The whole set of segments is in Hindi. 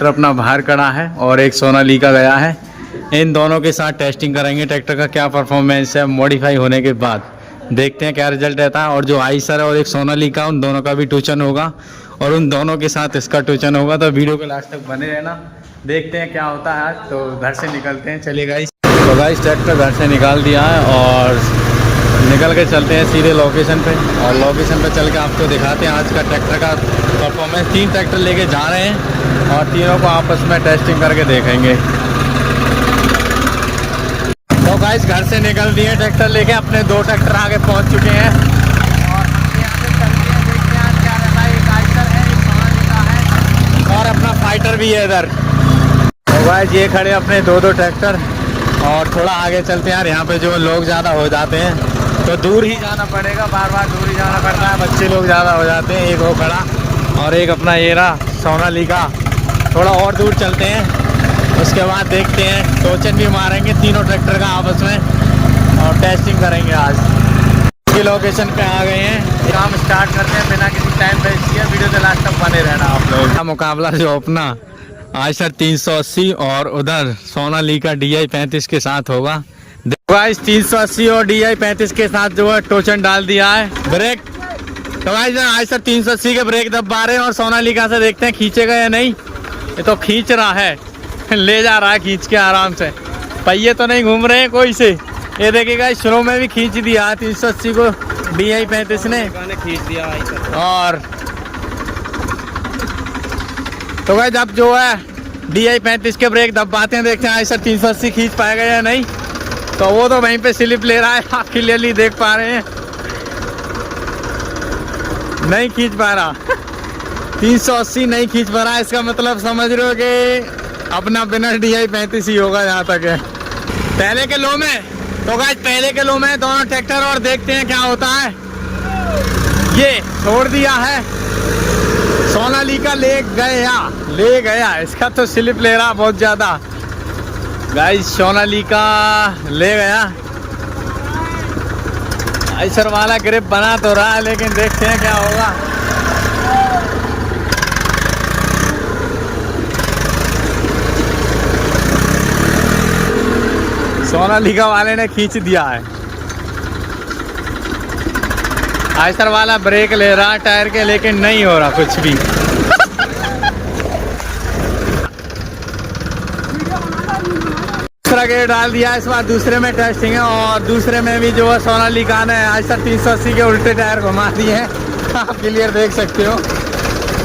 ट्रैक्टर अपना बाहर खड़ा है और एक सोनालिका गया है। इन दोनों के साथ टेस्टिंग करेंगे ट्रैक्टर का क्या परफॉर्मेंस है मॉडिफाई होने के बाद। देखते हैं क्या रिजल्ट रहता है। और जो आइसर है और एक सोनालिका, उन दोनों का भी ट्यूशन होगा और उन दोनों के साथ इसका ट्यूशन होगा। तो वीडियो के लास्ट तक बने रहना, देखते हैं क्या होता है आज। तो घर से निकलते हैं, चलिए गाइस। तो गाइस ट्रैक्टर घर से निकाल दिया है और निकल के चलते हैं सीधे लोकेशन पे। और लोकेशन पे चल के आपको दिखाते हैं आज का ट्रैक्टर का परफॉर्मेंस। 3 ट्रैक्टर लेके जा रहे हैं और तीनों को आपस में टेस्टिंग करके देखेंगे। तो गाइस घर से निकल दिए ट्रैक्टर लेके, अपने 2 ट्रैक्टर आगे पहुंच चुके हैं और हम यहाँ पे चलते हैं, देखते हैं आज क्या रहता है। एक आइसर है, एक सोनालिका है और अपना फाइटर भी है इधर। तो गाइस ये खड़े अपने 2 ट्रैक्टर और थोड़ा आगे चलते हैं यार। यहाँ पे जो लोग ज़्यादा हो जाते हैं तो दूर ही जाना पड़ेगा, बार बार दूर ही जाना पड़ता है। बच्चे लोग ज़्यादा हो जाते हैं। एक वो खड़ा और एक अपना ये रहा सोनालिका। थोड़ा और दूर चलते हैं, उसके बाद देखते हैं, टोचन भी मारेंगे तीनों ट्रैक्टर का आपस में और टेस्टिंग करेंगे आज। की लोकेशन पे आ गए हैं, काम स्टार्ट करते हैं बिना किसी टाइम वेस्ट किए। वीडियो के लास्ट तक बने रहना आप लोग। का मुकाबला जो अपना आइसर 380 और उधर सोनालिका DI 35 के साथ होगा। गाइस 380 और DI 35 के साथ जो है टोचन डाल दिया है। ब्रेक तो गाइस आइसर 380 के ब्रेक दबा रहे हैं और सोनालिका से देखते हैं खींचेगा या नहीं। ये तो खींच रहा है, ले जा रहा है खींच के आराम से। पहिए तो नहीं घूम रहे हैं कोई से। ये देखिएगा स्लो में भी खींच दिया है 380 को DI 35 ने खींच दिया और तो गाइस अब जो है DI 35 के ब्रेक दबाते हैं, देखते हैं आइसर 380 खींच पाएगा या नहीं। तो वो तो वहीं पे स्लिप ले रहा है, आप क्लियरली देख पा रहे हैं, नहीं खींच पा रहा। 380 नहीं खींच पा रहा, इसका मतलब समझ रहे हो कि अपना बिना DI 35 ही होगा जहाँ तक है। पहले के लो में तो गाइस पहले के लो में दोनों ट्रैक्टर और देखते हैं क्या होता है। ये छोड़ दिया है, सोनालिका ले गया। इसका तो स्लिप ले रहा बहुत ज़्यादा। गाइस सोनालिका ले गया। आइसर वाला ग्रिप बना तो रहा है, लेकिन देखते हैं क्या होगा। सोनालिका वाले ने खींच दिया है। आइसर वाला ब्रेक ले रहा टायर के, लेकिन नहीं हो रहा कुछ भी। दूसरा गेयर डाल दिया, इस बार दूसरे में टेस्टिंग है और दूसरे में भी जो है सोनालिका ने आइसर 380 के उल्टे टायर घुमा दिए हैं। आप क्लियर देख सकते हो,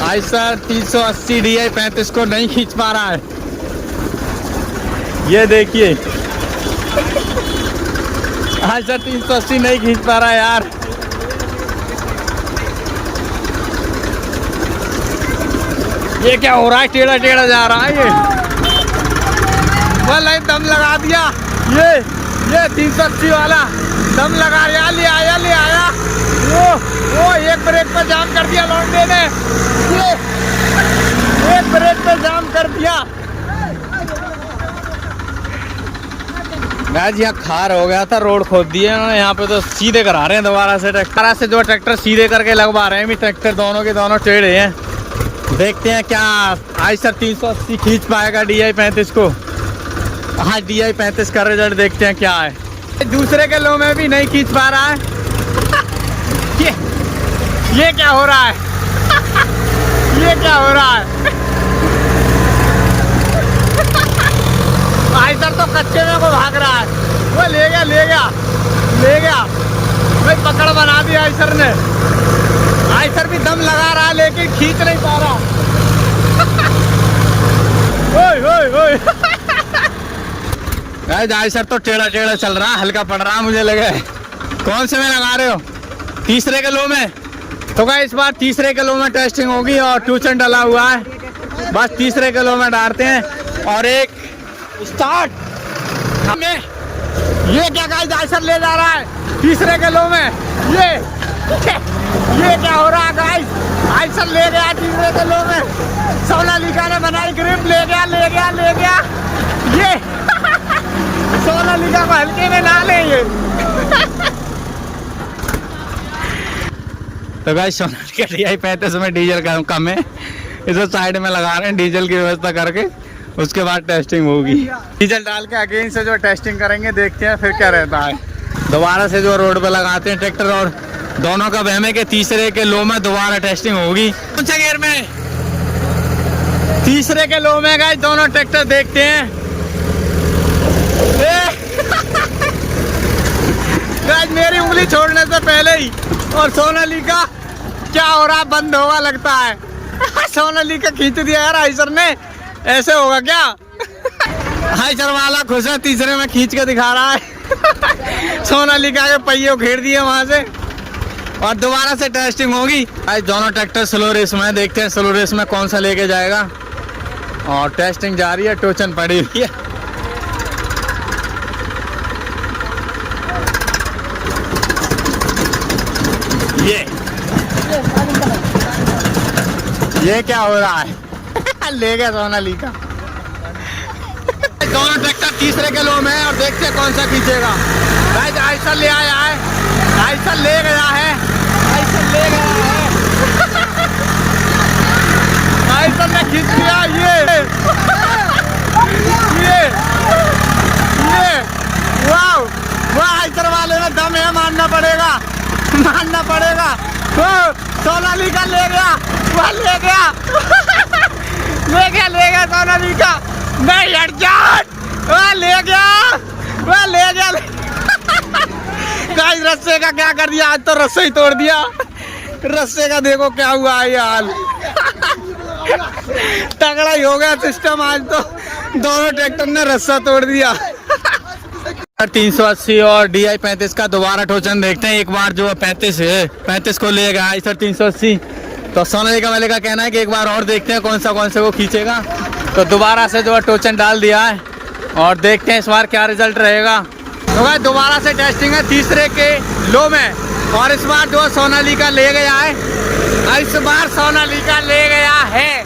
आइसर 380 DI 35 को नहीं खींच पा रहा है। ये देखिए आइसर 380 नहीं खींच पा रहा है यार। ये क्या हो रहा है, टेढ़ा टेढ़ा जा रहा है ये। वाला दम लगा दिया, ये 380 वाला दम लगा लिया, ले आया। वो एक ब्रेक पर जाम कर दिया लौंडे ने, ये एक ब्रेक पर जाम कर दिया। गाइस यहाँ खार हो गया था, रोड खोद दिए उन्होंने। यहाँ पे तो सीधे करा रहे हैं दोबारा से ट्रैक्टर से, जो ट्रैक्टर सीधे करके लगवा रहे हैं। भी ट्रैक्टर दोनों के दोनों टेढ़े हैं। देखते हैं क्या आइसर 380 खींच पाएगा DI 35 को। हाँ DI 35 का रिजल्ट देखते हैं क्या है। दूसरे के लो में भी नहीं खींच पा रहा है। ये क्या हो रहा है। ये क्या हो रहा है। आइसर तो कच्चे में को भाग रहा है। वो ले गया भाई, पकड़ बना दिया आइसर ने। आइसर भी दम लगा रहा है लेकिन खींच नहीं पा रहा। ओए आइसर तो टेढ़ा चल रहा, हल्का पड़ रहा मुझे लगे। कौन से में लगा रहे हो? तीसरे के लो में। तो क्या इस बार तीसरे के लो में टेस्टिंग होगी और ट्यूशन डला हुआ है, बस तीसरे के लो में डालते हैं और एक स्टार्ट। ये क्या गाइस आइसर ले जा रहा है तीसरे के लो में। ये क्या हो रहा है गाइस, आइसर ले गया तीसरे के लो में। सोनालिका ने बनाई ग्रिप, ले गया ये। सोनालिका को हल्के में ना लेंगे। तो गाइस सोनालिका DI 35 में डीजल कम है, इसे साइड में लगा रहे हैं डीजल की व्यवस्था करके, उसके बाद टेस्टिंग होगी। डीजल डाल के अगेन से जो टेस्टिंग करेंगे, देखते हैं फिर क्या रहता है। दोबारा से जो रोड पे लगाते हैं ट्रैक्टर, और दोनों का बहमे के तीसरे के लो में दोबारा टेस्टिंग होगी। कौन से गियर में? तीसरे के लो में गाइस दोनों ट्रैक्टर देखते हैं। गाइस मेरी उंगली छोड़ने से पहले ही और सोनालिका क्या हो रहा, बंद होगा लगता है। सोनालिका खींच दिया यार आइसर ने, ऐसे होगा क्या? आइसर वाला खुश है, तीसरे में खींच के दिखा रहा है। सोनालिका के पहिए घेर दिए वहां से, और दोबारा से टेस्टिंग होगी। आज दोनों ट्रैक्टर स्लो रेस में, देखते हैं स्लो रेस में कौन सा लेके जाएगा। और टेस्टिंग जारी है, टोचन पड़ी हुई है। ये क्या हो रहा है? ले गया सोनालिका। दोनों ट्रैक्टर तीसरे के लो में है, और देखते हैं कौन सा खींचेगा। आइसर ले आया है, आइसर ले गया है, आइसर ले गया है। आइसर ने खींच लिया। ये वाह वाह, आइसर वाले में दम है, मानना पड़ेगा, मानना पड़ेगा। सोनालिका ले गया, वह ले गया। ले गया सोनालिका। नहीं हट जा, वह ले गया, वह ले गया। गाइस रस्से का क्या कर दिया, आज तो रस्से ही तोड़ दिया। रस्से का देखो क्या हुआ है हाल। तगड़ा ही हो गया सिस्टम आज तो, दोनों ट्रैक्टर ने रस्सा तोड़ दिया। 380 और DI 35 का दोबारा टोचन देखते हैं। एक बार जो 35 को ले गया सर 380, तो सोनालिका वाले का कहना है कि एक बार और देखते हैं कौन से वो खींचेगा। तो दोबारा से जो है टोचन डाल दिया है, और देखते हैं इस बार क्या रिजल्ट रहेगा। तो भाई दोबारा से टेस्टिंग है तीसरे के लो में, और इस बार जो सोनालिका ले गया है, इस बार सोनालिका ले गया है।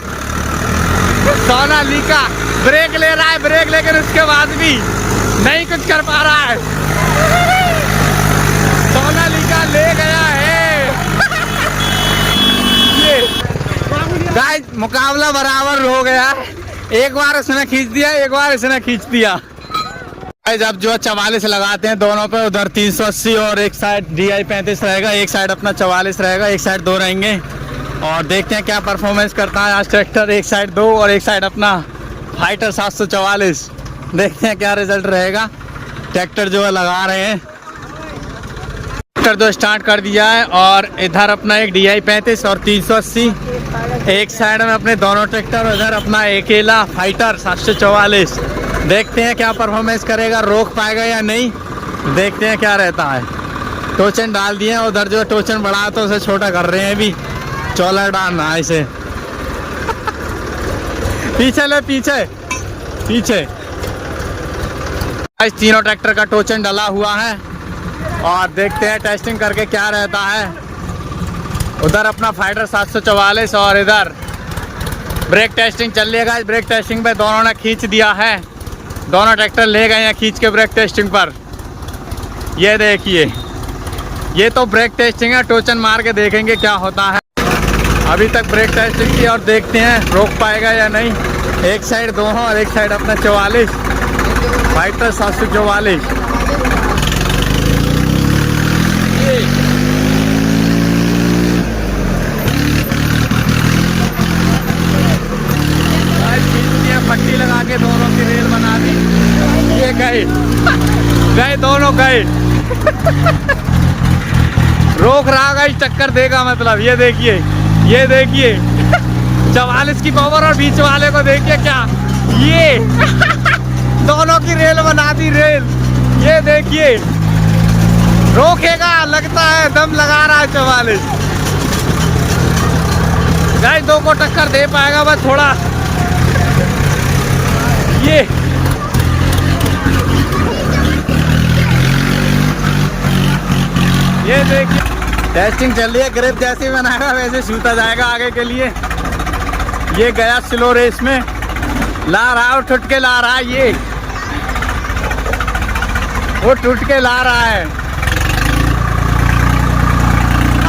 सोनालिका ब्रेक ले रहा है, ब्रेक लेकर उसके बाद भी नहीं कुछ कर पा रहा है। सोनालिका ले गया है। ये गाइस मुकाबला बराबर हो गया, एक बार उसने खींच दिया, एक बार इसने खींच दिया। अब जो 44 लगाते हैं दोनों पे, उधर 380 और एक साइड DI 35 रहेगा, एक साइड अपना 44 रहेगा, एक साइड 2 रहेंगे। और देखते हैं क्या परफॉर्मेंस करता है आज ट्रैक्टर, एक साइड 2 और एक साइड अपना फाइटर 744। देखते हैं क्या रिजल्ट रहेगा। ट्रैक्टर जो है लगा रहे हैं, ट्रैक्टर जो स्टार्ट कर दिया है, और इधर अपना एक DI 35 और 380, एक साइड में अपने दोनों ट्रैक्टर, उधर अपना अकेला फाइटर 744। देखते हैं क्या परफॉर्मेंस करेगा, रोक पाएगा या नहीं, देखते हैं क्या रहता है। टोचन डाल दिए, उधर जो टोचन बढ़ा तो उसे छोटा कर रहे हैं, अभी चौला डालना है इसे। पीछे ले, पीछे पीछे। इस तीनों ट्रैक्टर का टोचन डला हुआ है, और देखते हैं टेस्टिंग करके क्या रहता है। उधर अपना फाइटर 744 और इधर ब्रेक टेस्टिंग चल रही है। ब्रेक टेस्टिंग पे दोनों ने खींच दिया है, दोनों ट्रैक्टर ले गए हैं खींच के ब्रेक टेस्टिंग पर। ये देखिए, ये तो ब्रेक टेस्टिंग है, टोचन मार के देखेंगे क्या होता है। अभी तक ब्रेक टेस्टिंग की, और देखते हैं रोक पाएगा या नहीं। एक साइड 2 और एक साइड अपना 44 फाइटर 744। पट्टी लगा के दोनों की रेल बना दी। ये गए दोनों गए। रोक रहा गई, टक्कर देगा मतलब। ये देखिए, ये देखिए 44 की पावर, और बीच वाले को देखिए क्या, ये दोनों की रेल बना दी, रेल। ये देखिए रोकेगा, लगता है दम लगा रहा है 44। गाय 2 को टक्कर दे पाएगा बस थोड़ा। ये देखिए टेस्टिंग चल रही है, ग्रिप जैसे बनाएगा वैसे छूता जाएगा आगे के लिए। ये गया स्लो रेस में, ला रहा है, टूट के ला रहा है, ये वो टूट के ला रहा है।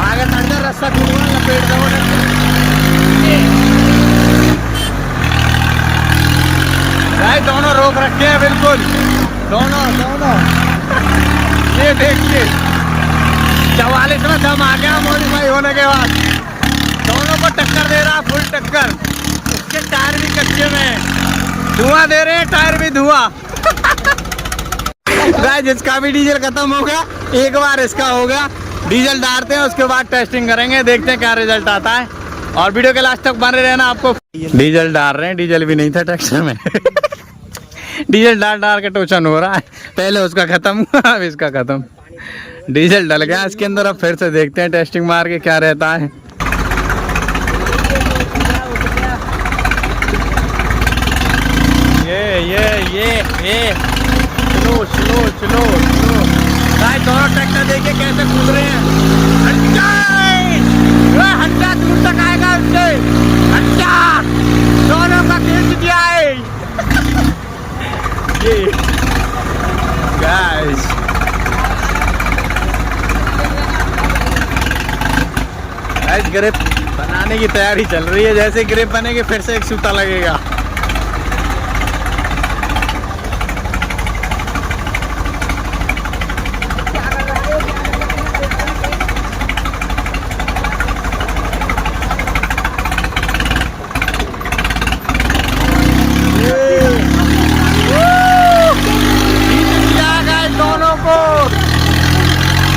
आगे तक रस्सा टूटा, लपेट दो। भाई दोनों रोक रखे हैं बिल्कुल, दोनों दोनों। ये देखिए 44 में दम आ गया मॉडिफाई होने के बाद, दोनों को टक्कर दे रहा, फुल टक्कर। इसके टायर भी कच्चे में धुआं दे रहे हैं, टायर भी धुआं। गाइस इसका भी डीजल खत्म हो गया, एक बार इसका हो गया। डीजल डालते हैं, उसके बाद टेस्टिंग करेंगे, देखते हैं क्या रिजल्ट आता है। और वीडियो के लास्ट तक बने रहना। आपको डीजल डाल रहे हैं, डीजल भी नहीं था ट्रैक्टर में। डीजल डाल के टोचन हो रहा है, पहले उसका खत्म हुआ, अब इसका खत्म। डीजल डल गया इसके अंदर, अब फिर से देखते हैं टेस्टिंग मार के क्या रहता है। ये स्लो स्लो स्लो स्लो। भाई दोनों ट्रैक्टर देखिए कैसे कूद रहे हैं। हट्टा दूर तक आएगा उससे, हट्टा दोनों का खींच दिया है। ये गाइस ग्रिप बनाने की तैयारी चल रही है, जैसे ग्रिप बनेगी फिर से एक सूता लगेगा।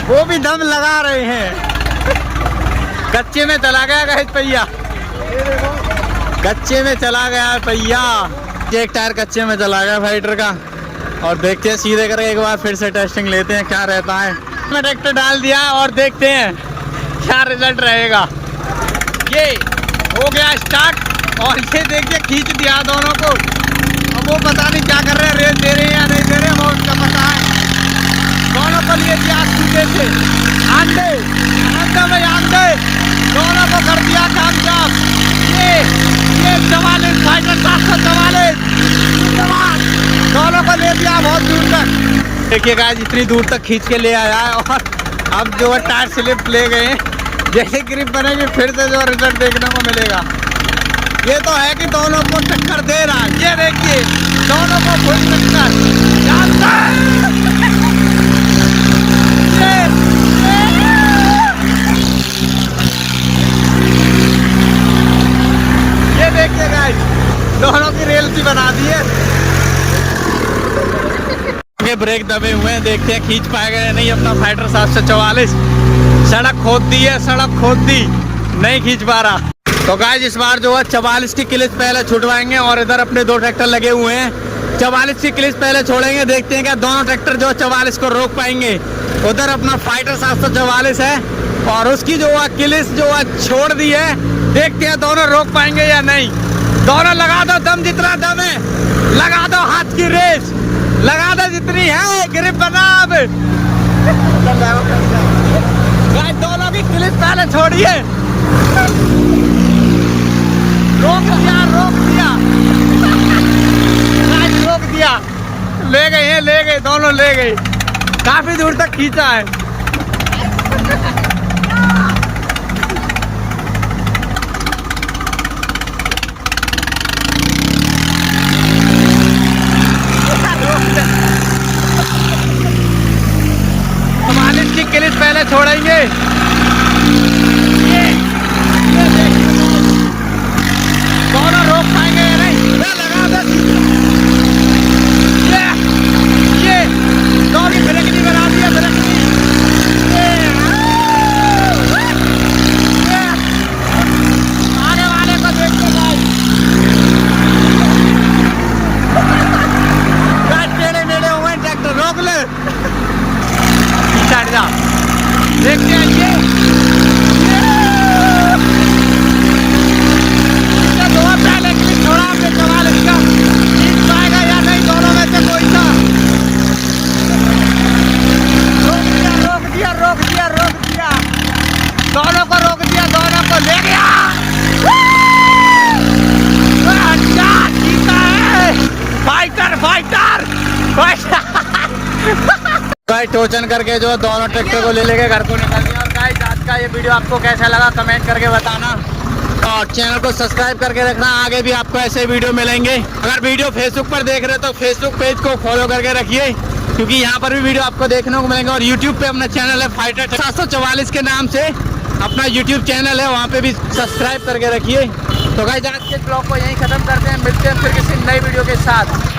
वो भी दम लगा रहे हैं, कच्चे में चला गया गाइस पहिया, कच्चे में चला गया पहिया। एक टायर कच्चे में चला गया फाइटर का। और देखते हैं सीधे करके एक बार फिर से टेस्टिंग लेते हैं क्या रहता है। मैं ट्रैक्टर डाल दिया और देखते हैं क्या रिजल्ट रहेगा। ये हो गया स्टार्ट और ये देखिए खींच दिया दोनों को। अब वो पता नहीं क्या कर रहे हैं, रेस दे रहे हैं या नहीं दे रहे हैं, वो उसका पता है। दोनों को लिए दिया सीधे से आंधे में आंधे, दोनों को कर दिया कामयाब। ये 44 फाइटर 744 दोनों को ले दिया बहुत दूर तक। देखिए गाइस इतनी दूर तक खींच के ले आया है। और अब जो है टायर स्लिप ले गए, जैसे ग्रिप बनेगी फिर से जो रिजल्ट देखने को मिलेगा। ये तो है कि दोनों को टक्कर दे रहा है, ये देखिए दोनों को फुल टक्कर। ये देखिए गाइस दोनों की रेल सी बना दी है। ब्रेक दबे हुए हैं, देखते हैं खींच पाएगा या नहीं अपना फाइटर 744। सड़क खोद दी है, सड़क खोद दी, नहीं खींच पा रहा। तो गाइस इस बार जो है 44 की क्लिच पहले छुटवाएंगे और इधर अपने दो ट्रैक्टर लगे हुए हैं। 44 की क्लिच पहले छोड़ेंगे, देखते हैं क्या दोनों ट्रैक्टर जो 44 को रोक पाएंगे। उधर अपना फाइटर 744 है और उसकी जो है क्लिच जो है छोड़ दी है, देखते हैं दोनों रोक पाएंगे या नहीं। दोनों लगा दो दम, जितना दम है लगा दो, हाथ की रेस लगा दो जितनी है, ग्रिप बना। अब दोनों की क्लिच पहले छोड़िए। रोक दिया रोक दिया रोक दिया, ले गए हैं, ले गए दोनों, ले गए। काफी दूर तक खींचा है। मालिक की क्लिच पहले छोड़ेंगे। दोनों रोक पाएंगे या नहीं, लगा दे। ये दोनों ब्रेक नहीं बना दिया, ब्रेक नहीं। आने वाले को देखते गाइस, टेढ़े मेढ़े हुए ट्रैक्टर, रोक ले, जा देखते हैं। ये दो पहले क्लिच छोड़ा आपने 44 का, खींच पाएगा या नहीं दोनों में से कोई सा। रोक दिया रोक दिया रोक दिया रोक दिया, दोनों को रोक दिया, दोनों को ले गया। अच्छा जीता है फाइटर फाइटर फाइटर। गाइस टोचन करके जो दोनों ट्रैक्टर को ले लेके घर को निकल गया। और गाइस आज का ये वीडियो आपको कैसा लगा कमेंट करके बताना। और चैनल को सब्सक्राइब करके रखना, आगे भी आपको ऐसे वीडियो मिलेंगे। अगर वीडियो फेसबुक पर देख रहे हो तो फेसबुक पेज को फॉलो करके रखिए, क्योंकि यहाँ पर भी वीडियो आपको देखने को मिलेंगे। और यूट्यूब पे अपना चैनल है फाइटर 744 के नाम से अपना यूट्यूब चैनल है, वहाँ पे भी सब्सक्राइब करके रखिए। तो गाइस आज के ब्लॉग को यहीं खत्म करते हैं, मिलते हैं फिर किसी नई वीडियो के साथ।